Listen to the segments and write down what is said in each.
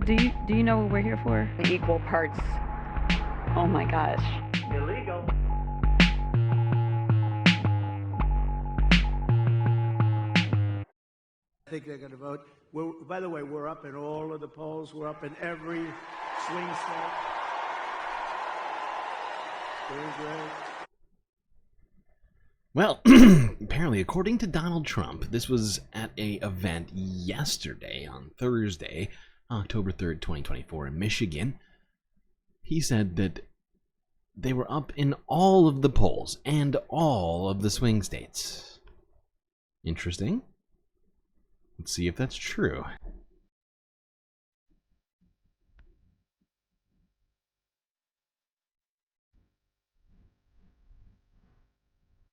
Do you know what we're here for? Equal parts. Oh my gosh. Illegal. I think they're going to vote. By the way, we're up in all of the polls. We're up in every swing state. Very great. Well, apparently, according to Donald Trump, this was at an event yesterday on Thursday, October 3rd, 2024, in Michigan. He said that they were up in all of the polls and all of the swing states. Interesting. Let's see if that's true.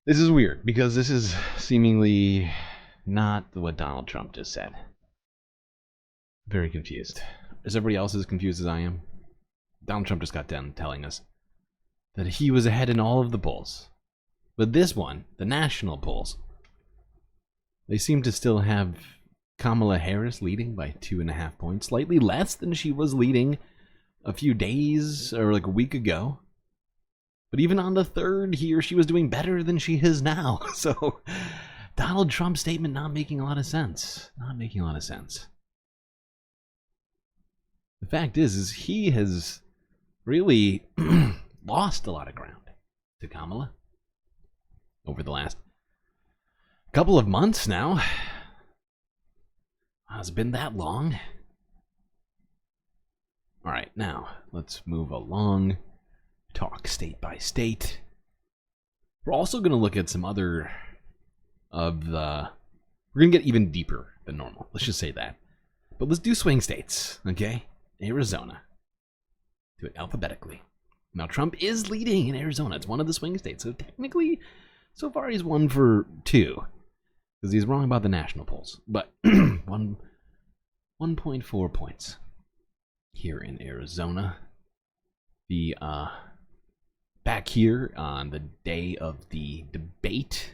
This is weird because this is seemingly not what Donald Trump just said. Very confused. Is everybody else as confused as I am? Donald Trump just got done telling us that he was ahead in all of the polls. But this one, the national polls, they seem to still have Kamala Harris leading by 2.5 points, slightly less than she was leading a few days or like a week ago. But even on the third here, she was doing better than she is now. So Donald Trump's statement not making a lot of sense. Not making a lot of sense. The fact is he has really lost a lot of ground to Kamala over the last couple of months now. Has it been that long? All right, now let's move along. Talk state by state. We're also going to look at some other of the... We're going to get even deeper than normal. Let's just say that. But let's do swing states, okay? Arizona. Do it alphabetically. Now, Trump is leading in Arizona. It's one of the swing states. So technically, so far he's 1 for 2. Because he's wrong about the national polls. But 1.4 points here in Arizona. The back here on the day of the debate,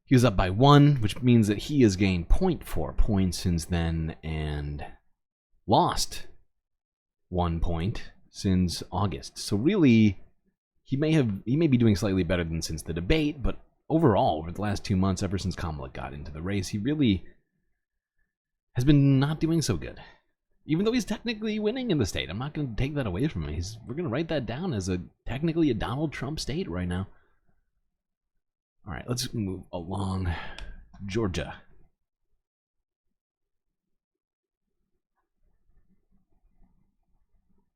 he was up by 1, which means that he has gained 0.4 points since then and lost 1 point since August. So really, he may be doing slightly better than since the debate, but overall, over the last 2 months, ever since Kamala got into the race, he really has been not doing so good. Even though he's technically winning in the state. I'm not going to take that away from him. We're going to write that down as technically a Donald Trump state right now. All right, let's move along. Georgia.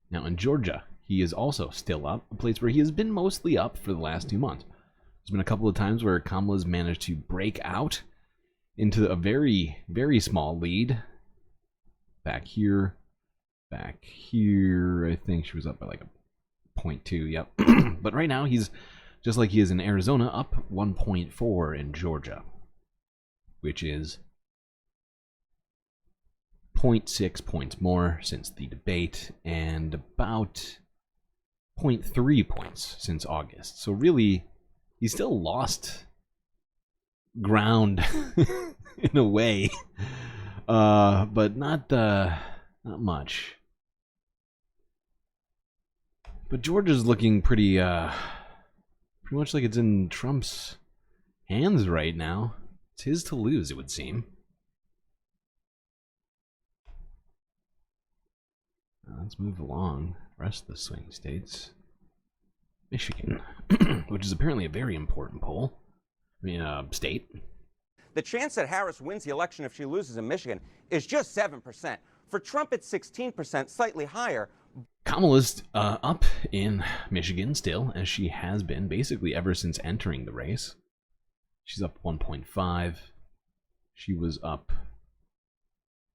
Now in Georgia, he is also still up, a place where he has been mostly up for the last 2 months. There's been a couple of times where Kamala's managed to break out into a very, very small lead. Back here, I think she was up by like a 0.2, yep. But right now, he's, just like he is in Arizona, up 1.4 in Georgia, which is 0.6 points more since the debate, and about 0.3 points since August. So really, he still lost ground in a way. But not much. But Georgia's looking pretty much like it's in Trump's hands right now. It's his to lose, it would seem. Let's move along. Rest of the swing states. Michigan, which is apparently a very important poll. State. The chance that Harris wins the election if she loses in Michigan is just 7%. For Trump, it's 16%, slightly higher. Kamala's up in Michigan still, as she has been basically ever since entering the race. She's up 1.5. She was up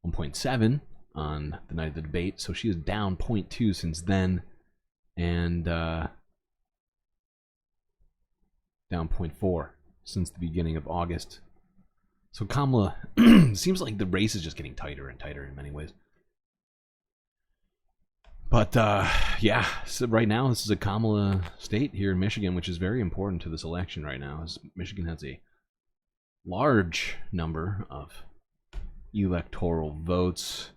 1.7 on the night of the debate, so she is down 0.2 since then, and down 0.4 since the beginning of August. So Kamala, seems like the race is just getting tighter and tighter in many ways. But yeah, so right now this is a Kamala state here in Michigan, which is very important to this election right now, as Michigan has a large number of electoral votes.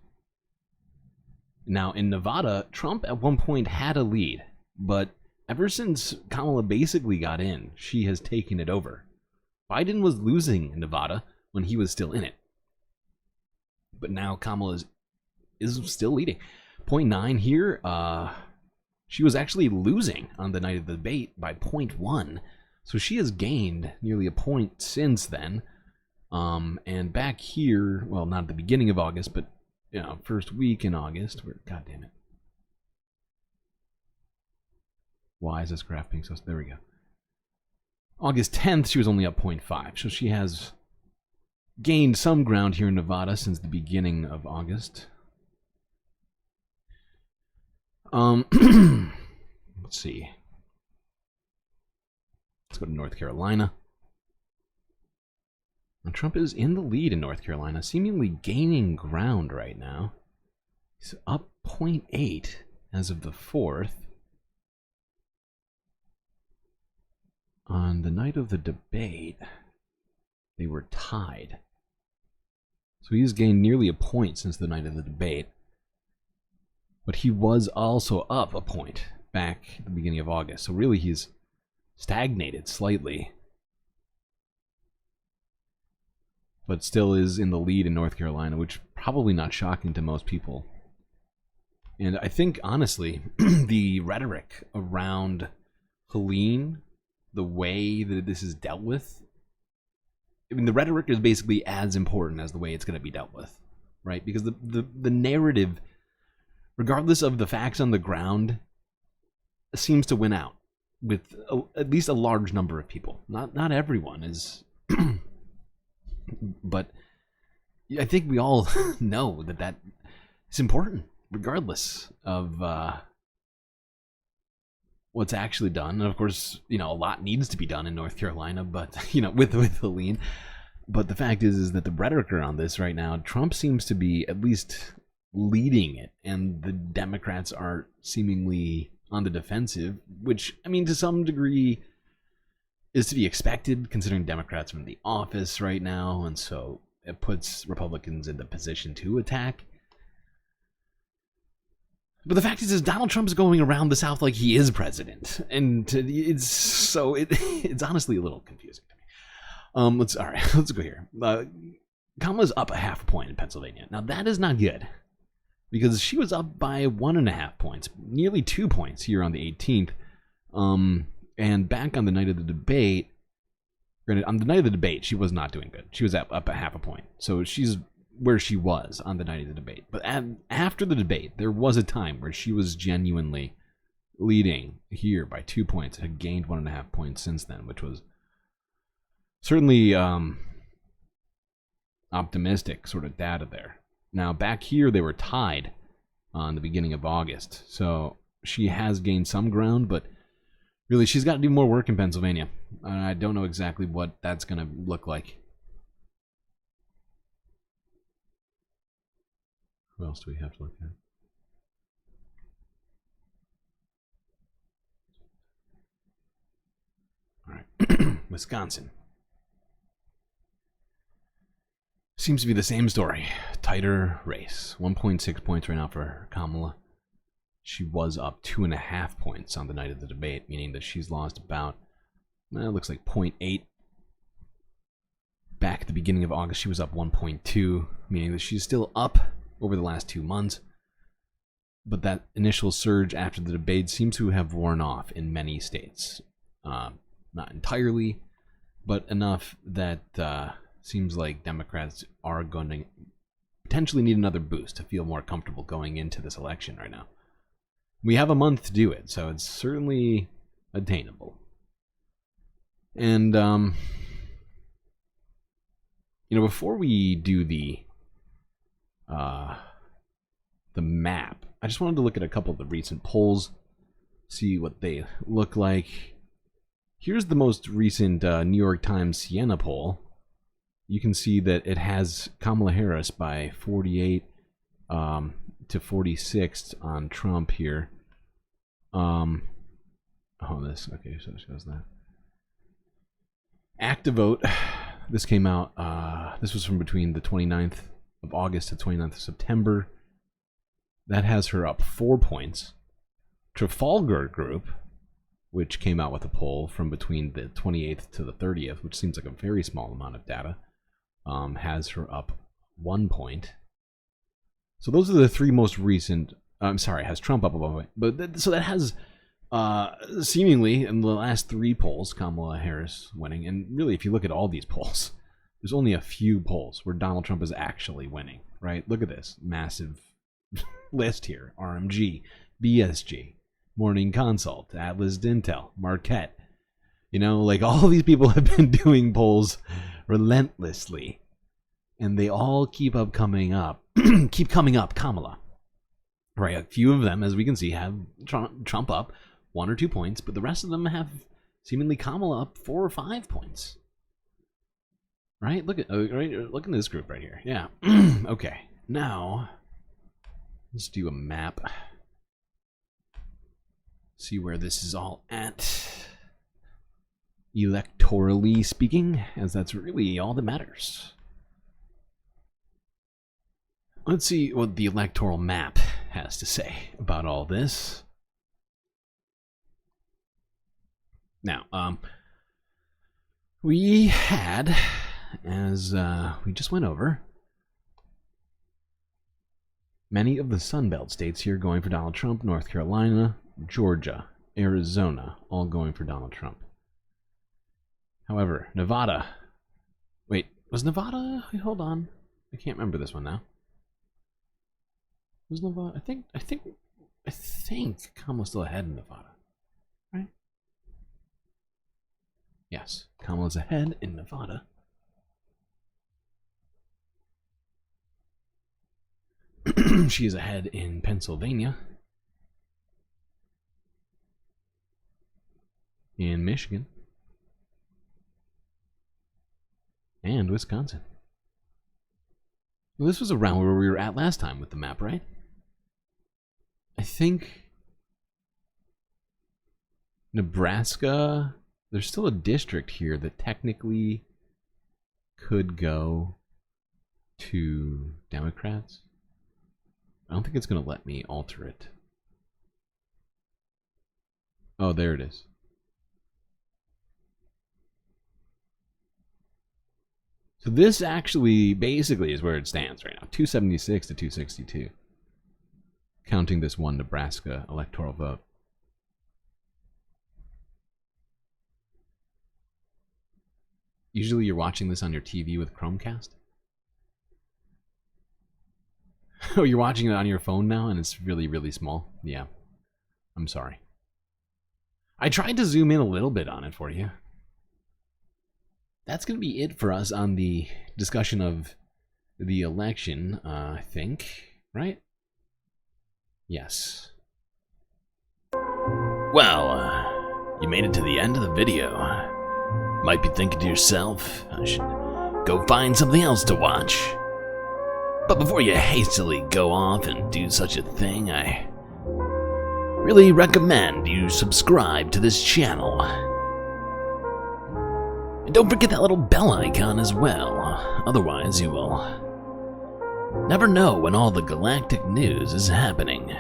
Now, in Nevada, Trump at one point had a lead, but ever since Kamala basically got in, she has taken it over. Biden was losing in Nevada when he was still in it. But now Kamala is still leading. 0.9 here, she was actually losing on the night of the debate by 0.1. So she has gained nearly a point since then. And back here, well, not at the beginning of August, but first week in August. God damn it. Why is this graph being so... There we go. August 10th, she was only up 0.5. So she has gained some ground here in Nevada since the beginning of August. Let's see. Let's go to North Carolina. And Trump is in the lead in North Carolina, seemingly gaining ground right now. He's up 0.8 as of the 4th. On the night of the debate, they were tied. So he has gained nearly a point since the night of the debate. But he was also up a point back at the beginning of August. So really he's stagnated slightly. But still is in the lead in North Carolina, which probably not shocking to most people. And I think, honestly, the rhetoric around Helene, the way that this is dealt with, I mean, the rhetoric is basically as important as the way it's going to be dealt with, right? Because the narrative, regardless of the facts on the ground, seems to win out with at least a large number of people. Not everyone is... But I think we all know that is important, regardless of what's actually done. And of course, a lot needs to be done in North Carolina, but with Helene. But the fact is that the rhetoric around this right now, Trump seems to be at least leading it, and the Democrats are seemingly on the defensive, which, I mean, to some degree is to be expected, considering Democrats are in the office right now, and so it puts Republicans in the position to attack. But the fact is Donald Trump's going around the South like he is president, and it's honestly a little confusing to me. Let's go here. Kamala's up a half a point in Pennsylvania. Now that is not good, because she was up by 1.5 points, nearly 2 points here on the 18th. And back on the night of the debate, she was not doing good. She was up a half a point. So she's where she was on the night of the debate. But after the debate, there was a time where she was genuinely leading here by 2 points. Had gained 1.5 points since then, which was certainly optimistic sort of data there. Now, back here, they were tied on the beginning of August. So she has gained some ground, but really, she's got to do more work in Pennsylvania. I don't know exactly what that's going to look like. Who else do we have to look at? All right. Wisconsin. Seems to be the same story. Tighter race. 1.6 points right now for Kamala. She was up 2.5 points on the night of the debate, meaning that she's lost about, it looks like 0.8. Back at the beginning of August, she was up 1.2, meaning that she's still up over the last 2 months. But that initial surge after the debate seems to have worn off in many states. Not entirely, but enough that seems like Democrats are going to potentially need another boost to feel more comfortable going into this election right now. We have a month to do it, so it's certainly attainable. And, before we do the map, I just wanted to look at a couple of the recent polls, see what they look like. Here's the most recent New York Times Siena poll. You can see that it has Kamala Harris by 48 to 46 on Trump here. Okay, so it shows that. Activote, this came out, this was from between the 29th of August to 29th of September. That has her up 4 points. Trafalgar Group, which came out with a poll from between the 28th to the 30th, which seems like a very small amount of data, has her up 1 point. So those are the three most recent. I'm sorry, has Trump up a point. But so that has seemingly in the last 3 polls, Kamala Harris winning. And really, if you look at all these polls, there's only a few polls where Donald Trump is actually winning, right? Look at this massive list here. RMG, BSG, Morning Consult, Atlas Intel, Marquette. You know, like all these people have been doing polls relentlessly. And they all keep coming up, Kamala. Right, a few of them, as we can see, have Trump up 1 or 2 points, but the rest of them have seemingly Kamala up 4 or 5 points. Right? Look at this group right here. Yeah. Okay. Now, let's do a map. See where this is all at. Electorally speaking, as that's really all that matters. Let's see what the electoral map has to say about all this. Now, we had, as we just went over, many of the Sunbelt states here going for Donald Trump. North Carolina, Georgia, Arizona, all going for Donald Trump. However, Nevada. Wait, was Nevada? Hold on. I can't remember this one now. Was Nevada? I think Kamala's still ahead in Nevada, right? Yes, Kamala's ahead in Nevada. She is ahead in Pennsylvania, in Michigan, and Wisconsin. Well, this was around where we were at last time with the map, right? I think Nebraska, there's still a district here that technically could go to Democrats. I don't think it's going to let me alter it. Oh, there it is. So this actually basically is where it stands right now. 276 to 262. Counting this one Nebraska electoral vote. Usually you're watching this on your TV with Chromecast? Oh, you're watching it on your phone now and it's really, really small? Yeah. I'm sorry. I tried to zoom in a little bit on it for you. That's going to be it for us on the discussion of the election, I think. Right? Yes. Well, you made it to the end of the video. Might be thinking to yourself, I should go find something else to watch. But before you hastily go off and do such a thing, I really recommend you subscribe to this channel. And don't forget that little bell icon as well, otherwise you will never know when all the galactic news is happening.